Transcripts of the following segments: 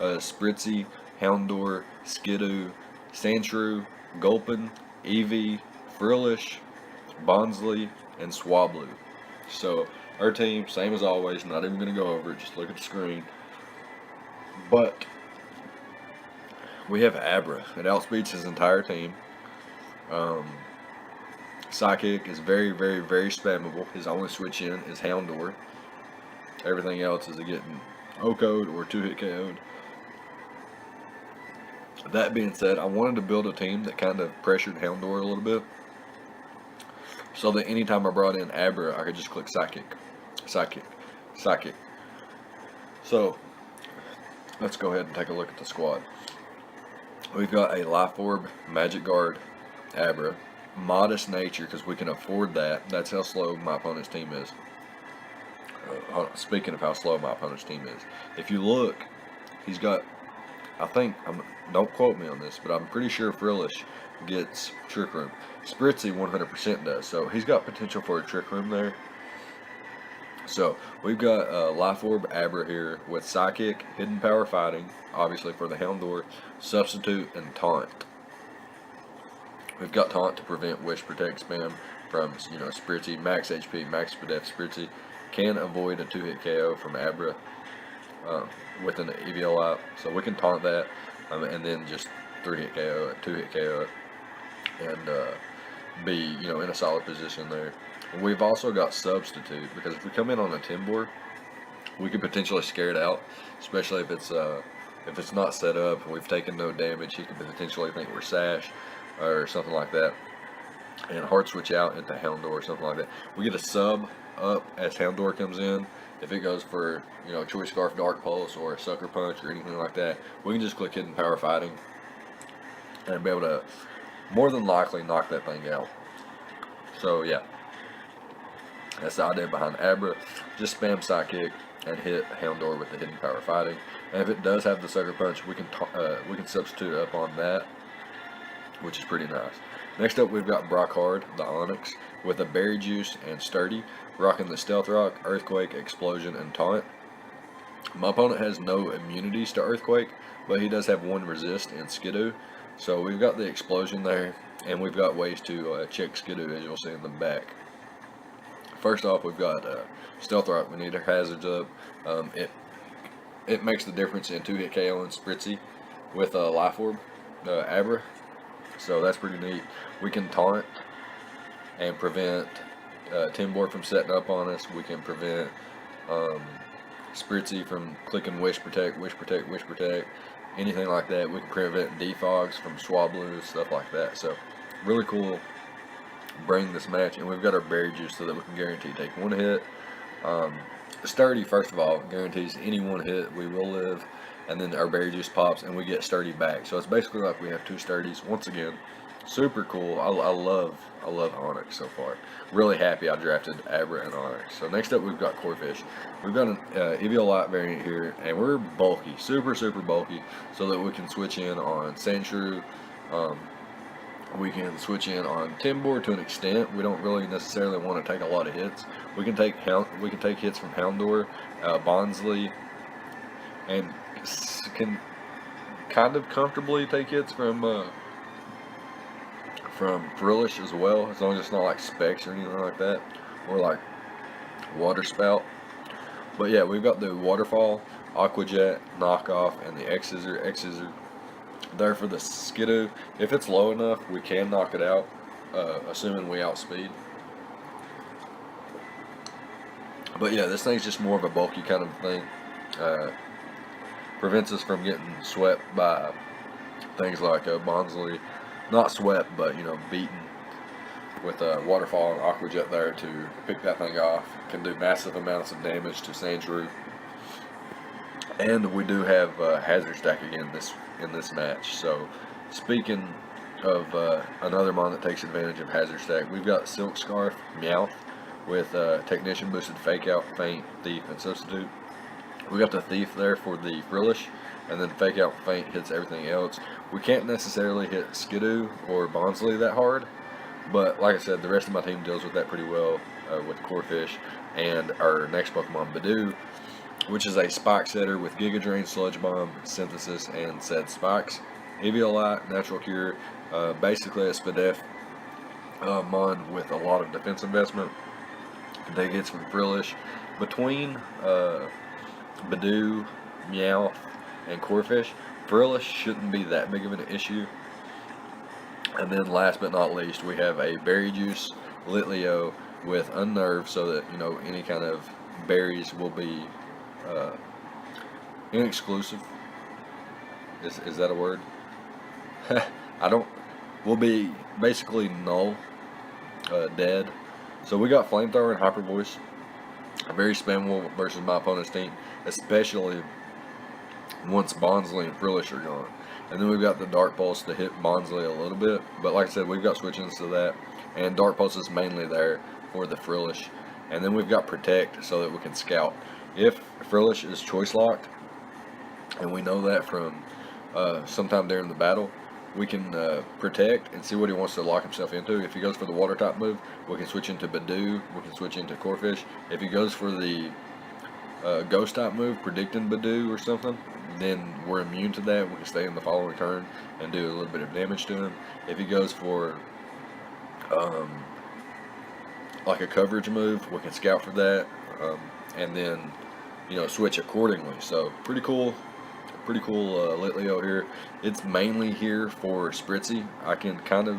Spritzy, Houndour, Skidoo, Sandshrew, Gulpin, Eevee, Frillish, Bonsley, and Swablu. So our team, same as always, not even going to go over it, just look at the screen. But we have Abra. It outspeeds his entire team. Um, Psychic is very, very, very spammable. His only switch in is Houndour. Everything else is getting O-code or 2-hit KO'd. That being said, I wanted to build a team that kind of pressured Houndour a little bit, so that anytime I brought in Abra, I could just click Psychic, Psychic, Psychic. So let's go ahead and take a look at the squad. We've got a Life Orb, Magic Guard, Abra, Modest Nature, because we can afford that. That's how slow my opponent's team is. Speaking of how slow my opponent's team is, if you look, he's got, I think, don't quote me on this, but I'm pretty sure Frillish gets Trick Room. Spritzy 100% does, so he's got potential for a Trick Room there. So we've got Life Orb Abra here with Psychic, Hidden Power Fighting, obviously for the Houndour, Substitute, and Taunt. We've got Taunt to prevent Wish Protect spam from, Spritzy, Max HP, Max Def Spritzy. Can avoid a 2-hit KO from Abra with an EVL out. So we can taunt that and then just 3-hit KO it, 2-hit KO it, and be, in a solid position there. And we've also got Substitute, because if we come in on a Timbor, we could potentially scare it out, especially if it's not set up and we've taken no damage. He could potentially think we're Sash or something like that, and hard switch out into Houndour or something like that. We get a sub up as Houndour comes in. If it goes for, Choice Scarf, Dark Pulse, or a Sucker Punch or anything like that, we can just click Hidden Power Fighting and be able to more than likely knock that thing out. So yeah, that's the idea behind Abra. Just spam Psychic and hit Houndour with the Hidden Power Fighting. And if it does have the Sucker Punch, we can substitute up on that, which is pretty nice. Next up, we've got Brockhard, the Onyx, with a Berry Juice and Sturdy, rocking the Stealth Rock, Earthquake, Explosion, and Taunt. My opponent has no immunities to Earthquake, but he does have one resist in Skidoo. So we've got the Explosion there, and we've got ways to check Skidoo, as you'll see in the back. First off, we've got Stealth Rock. We need our hazards up. It makes the difference in 2-hit KO and Spritzy with Life Orb, Abra. So that's pretty neat. We can taunt and prevent Timbor from setting up on us. We can prevent Spritzy from clicking Wish Protect, Wish Protect, Wish Protect, anything like that. We can prevent Defogs from Swablu, stuff like that. So really cool bring this match. And we've got our Berry Juice so that we can guarantee take one hit. Sturdy, first of all, guarantees any one hit we will live. And then our Berry Juice pops and we get Sturdy back. So it's basically like we have two Sturdys. Once again, super cool. I love Onyx so far. Really happy I drafted Abra and Onyx. So next up, we've got Corphish. We've got an EVL Light variant here, and we're bulky, super bulky, so that we can switch in on Sandshrew. We can switch in on Timbor to an extent. We don't really necessarily want to take a lot of hits. We can take hits from Houndour, Bonsley, and can kind of comfortably take hits from Frillish as well, as long as it's not like Specs or anything like that, or like Water Spout. But yeah, we've got the Waterfall, Aqua Jet, Knockoff, and the X-Scissor there for the Skidoo. If it's low enough, we can knock it out, assuming we outspeed. But yeah, this thing's just more of a bulky kind of thing. Prevents us from getting swept by things like Bonsley. Not swept, but beaten with Waterfall and Aqua Jet there to pick that thing off. Can do massive amounts of damage to Sandshrew. And we do have Hazard Stack again in this match. So speaking of another mon that takes advantage of Hazard Stack, we've got Silk Scarf, Meowth, with Technician boosted Fake Out, Feint, Thief, and Substitute. We got the Thief there for the Frillish, and then Fake Out, Feint hits everything else. We can't necessarily hit Skidoo or Bonsley that hard, but like I said, the rest of my team deals with that pretty well with Corphish and our next Pokemon, Badoo. which is a spike setter with Giga Drain, Sludge Bomb, Synthesis, and said spikes. Eviolite, Natural Cure, basically a SPDEF mon with a lot of defense investment. That gets from Frillish. Between Badoo, Meowth, and Corphish, Frillish shouldn't be that big of an issue. And then last but not least, we have a Berry Juice Litleo with Unnerve, so that any kind of berries will be inexclusive. Is that a word? I don't. Will be basically null, dead. So we got Flamethrower and Hyper Voice. Very spammable versus my opponent's team, especially once Bonsly and Frillish are gone. And then we've got the Dark Pulse to hit Bonsly a little bit, but like I said, we've got switch-ins to that, and Dark Pulse is mainly there for the Frillish. And then we've got Protect so that we can scout. If Frillish is choice locked, and we know that from sometime during the battle, we can Protect and see what he wants to lock himself into. If he goes for the water type move, we can switch into Badoo, we can switch into Corphish. If he goes for the ghost type move, predicting Badoo or something, then we're immune to that. We can stay in the following turn and do a little bit of damage to him. If he goes for like a coverage move, we can scout for that, and then switch accordingly. So pretty cool Litleo here. It's mainly here for Spritzy. I can kind of,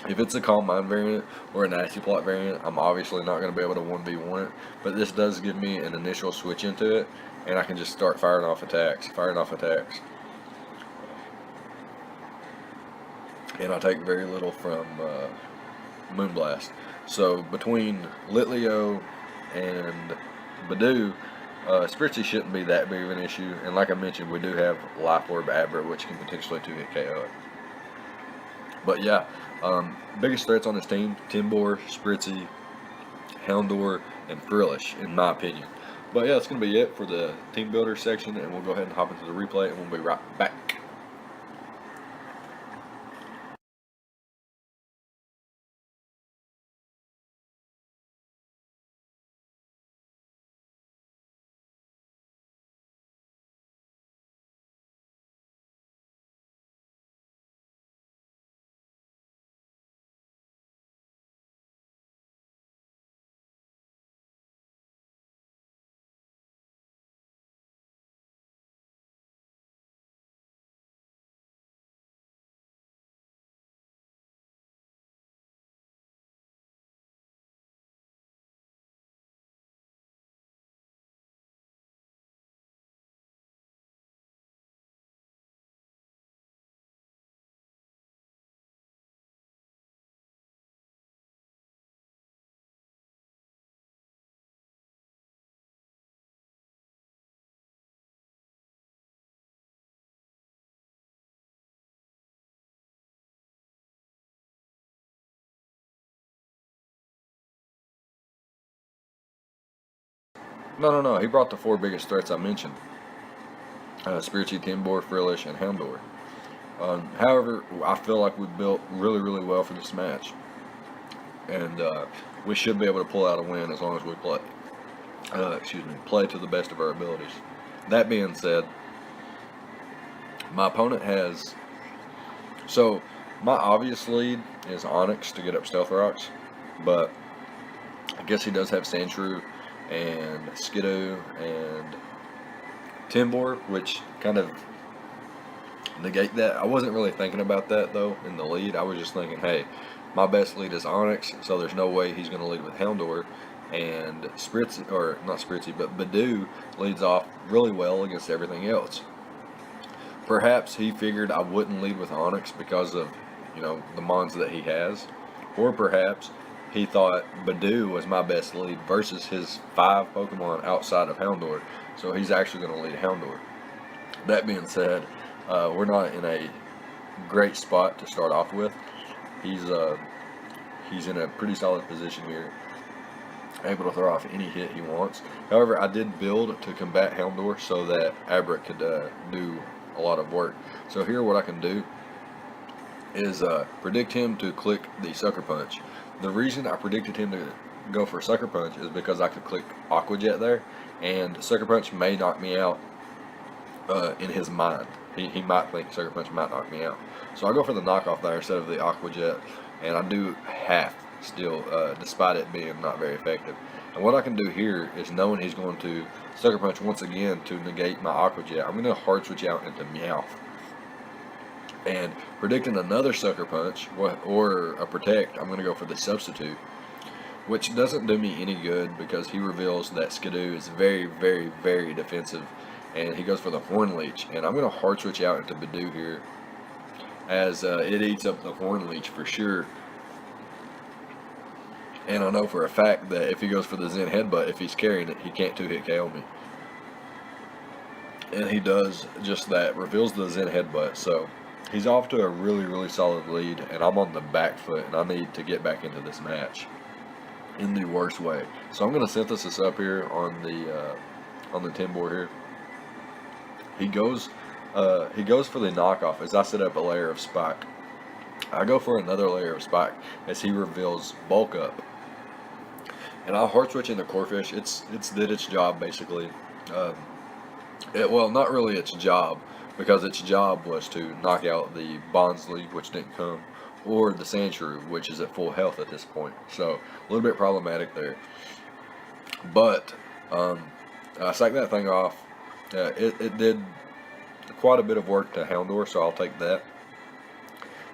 if it's a Calm Mind variant or a Nasty Plot variant, I'm obviously not going to be able to 1v1 it, but this does give me an initial switch into it, and I can just start firing off attacks. And I take very little from Moonblast. So between Litleo and Badoo, Spritzy shouldn't be that big of an issue, and like I mentioned, we do have Life Orb Abra, which can potentially 2-hit KO it. But yeah, biggest threats on this team: Timbor, Spritzy, Houndour, and Frillish, in my opinion. But yeah, that's going to be it for the team builder section, and we'll go ahead and hop into the replay, and we'll be right back. No. He brought the 4 biggest threats I mentioned: Spritzy, Timbor, Frillish, and Houndour. However, I feel like we built really well for this match, and we should be able to pull out a win as long as we play. Play to the best of our abilities. That being said, my opponent has. So, my obvious lead is Onix to get up Stealth Rocks, but I guess he does have Sandshrew and Skidoo and Timbor, which kind of negate that. I wasn't really thinking about that though in the lead. I was just thinking, hey, my best lead is Onix, so there's no way he's going to lead with Houndour. And Spritzy, or not Spritzy, but Badoo leads off really well against everything else. Perhaps he figured I wouldn't lead with Onix because of, the mons that he has. Or perhaps he thought Badoo was my best lead versus his 5 Pokemon outside of Houndour. So he's actually going to lead Houndour. That being said, we're not in a great spot to start off with. He's in a pretty solid position here, able to throw off any hit he wants. However, I did build to combat Houndour so that Abra could do a lot of work. So here what I can do is predict him to click the Sucker Punch. The reason I predicted him to go for Sucker Punch is because I could click Aqua Jet there, and Sucker Punch may knock me out in his mind. He might think Sucker Punch might knock me out. So I go for the knockoff there instead of the Aqua Jet, and I do half still, despite it being not very effective. And what I can do here is, knowing he's going to Sucker Punch once again to negate my Aqua Jet, I'm going to hard switch out into Meowth. And predicting another Sucker Punch or a Protect, I'm going to go for the Substitute, which doesn't do me any good because he reveals that Skidoo is very, very, very defensive, and he goes for the Horn Leech. And I'm going to hard switch out into Bidoof here, as it eats up the Horn Leech for sure. And I know for a fact that if he goes for the Zen Headbutt, if he's carrying it, he can't 2-hit KO me. And he does just that, reveals the Zen Headbutt. So he's off to a really, really solid lead, and I'm on the back foot, and I need to get back into this match in the worst way. So I'm going to synthesis up here on the Timbour here. He goes for the knockoff as I set up a layer of Spike. I go for another layer of Spike as he reveals Bulk Up. And I'll hard switch into Corphish. It's did its job basically. Well, not really its job, because its job was to knock out the Bonsly, which didn't come, or the Sandshrew, which is at full health at this point. So a little bit problematic there. But I sacked that thing off. It did quite a bit of work to Houndour, so I'll take that.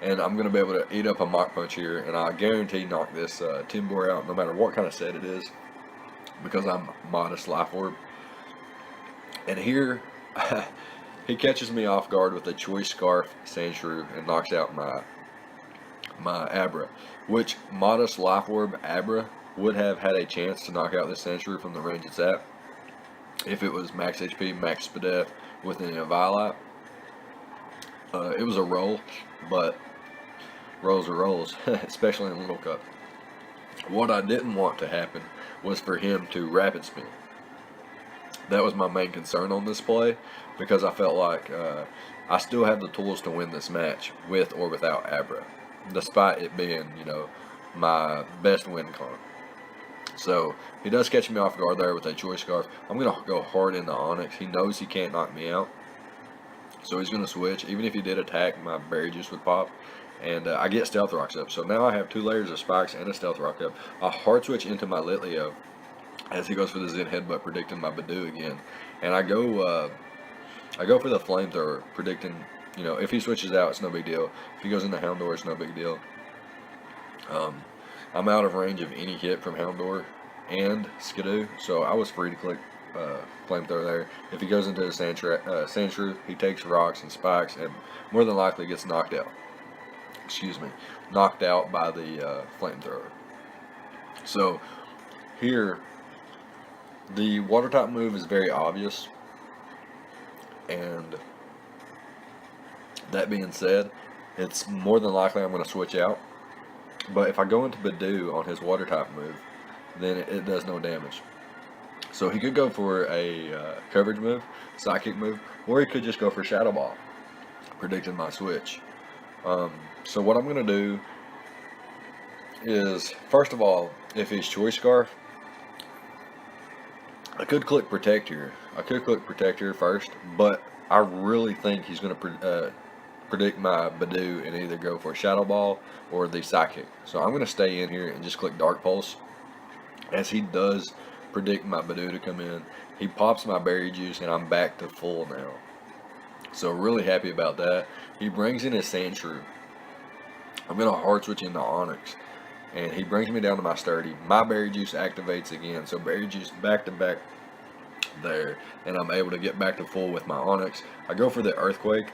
And I'm going to be able to eat up a Mach Punch here, and I guarantee knock this Timbour out no matter what kind of set it is, because I'm Modest Life Orb. And here, he catches me off guard with a Choice Scarf Sandshrew and knocks out my Abra, which Modest Life Orb Abra would have had a chance to knock out this Sandshrew from the range it's at if it was max HP, max Spadef within a Violet. It was a roll, but rolls are rolls, especially in Little Cup. What I didn't want to happen was for him to Rapid Spin. That was my main concern on this play, because I felt like I still have the tools to win this match with or without Abra, despite it being, my best win con. So he does catch me off guard there with a Choice Scarf. I'm going to go hard into Onix. He knows he can't knock me out, so he's going to switch. Even if he did attack, my Berry Juice would pop, and I get Stealth Rocks up. So now I have 2 layers of Spikes and a Stealth Rock up. I hard switch into my Litleo as he goes for the Zen Headbutt, predicting my Bidoof again. And I go for the Flamethrower, predicting, if he switches out, it's no big deal. If he goes into Houndour, it's no big deal. I'm out of range of any hit from Houndour and Skidoo, so I was free to click Flamethrower there. If he goes into the Sandshrew, he takes rocks and spikes, and more than likely gets knocked out. Knocked out by the Flamethrower. So here, the Water type move is very obvious, and that being said, it's more than likely I'm going to switch out. But if I go into Bidoof on his Water type move, then it does no damage. So he could go for a coverage move, Psychic move, or he could just go for Shadow Ball, predicting my switch. So what I'm going to do is, first of all, if he's Choice Scarf, I could click Protect here. First, but I really think he's going to predict my Bidoof and either go for Shadow Ball or the Psychic. So I'm going to stay in here and just click Dark Pulse. As he does predict my Bidoof to come in, he pops my Berry Juice, and I'm back to full now. So really happy about that. He brings in his Sandshrew. I'm going to hard switch into Onix, and he brings me down to my Sturdy. My Berry Juice activates again, so Berry Juice back to back there, and I'm able to get back to full with my Onix. I go for the Earthquake.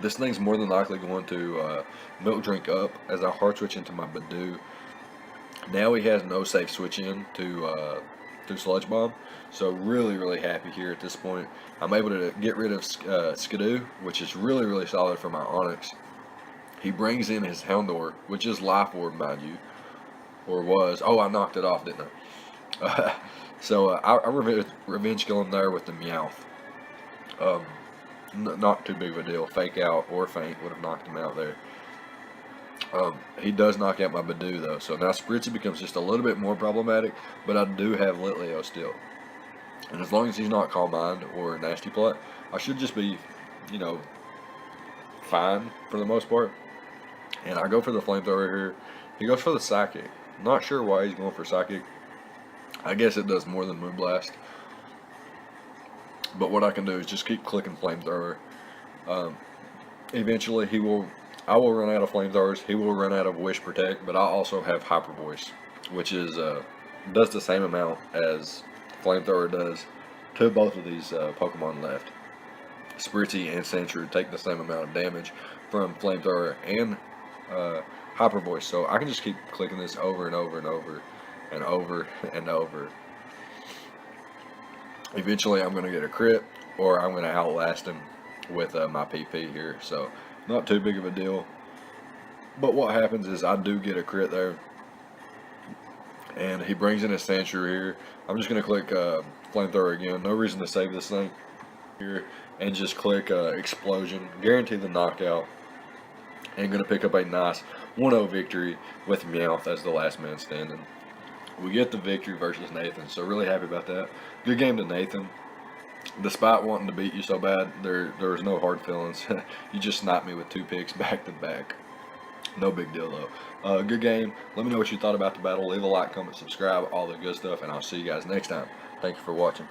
This thing's more than likely going to Milk Drink up as I hard switch into my Bidoof. Now he has no safe switch in to Sludge Bomb, so really happy here at this point. I'm able to get rid of Skidoo, which is really solid for my Onix. He brings in his Houndour, which is Life Orb, mind you, or was. Oh, I knocked it off, didn't I? So I revenge kill him there with the Meowth. Not too big of a deal. Fake Out or Feint would have knocked him out there. He does knock out my Bidoof though, so now Spritzee becomes just a little bit more problematic, but I do have Litleo still. And as long as he's not Calm Mind or Nasty Plot, I should just be, you know, fine for the most part. And I go for the Flamethrower here. He goes for the Psychic. Not sure why he's going for Psychic. I guess it does more than Moonblast. But what I can do is just keep clicking Flamethrower. Eventually I will run out of Flamethrowers. He will run out of Wish Protect. But I also have Hyper Voice, which is does the same amount as Flamethrower does to both of these Pokemon left. Spritzy and Sandshrew take the same amount of damage from Flamethrower and Hyper Voice. So I can just keep clicking this over and over and over and over and over. Eventually I'm going to get a crit, or I'm going to outlast him with my PP here. So not too big of a deal. But what happens is I do get a crit there. And he brings in his Sandshrew here. I'm just going to click Flamethrower again. No reason to save this thing here. And just click Explosion. Guarantee the knockout. And going to pick up a nice 1-0 victory with Meowth as the last man standing. We get the victory versus Nathan. So really happy about that. Good game to Nathan. Despite wanting to beat you so bad, there was no hard feelings. You just sniped me with 2 picks back to back. No big deal though. Good game. Let me know what you thought about the battle. Leave a like, comment, subscribe, all the good stuff, and I'll see you guys next time. Thank you for watching.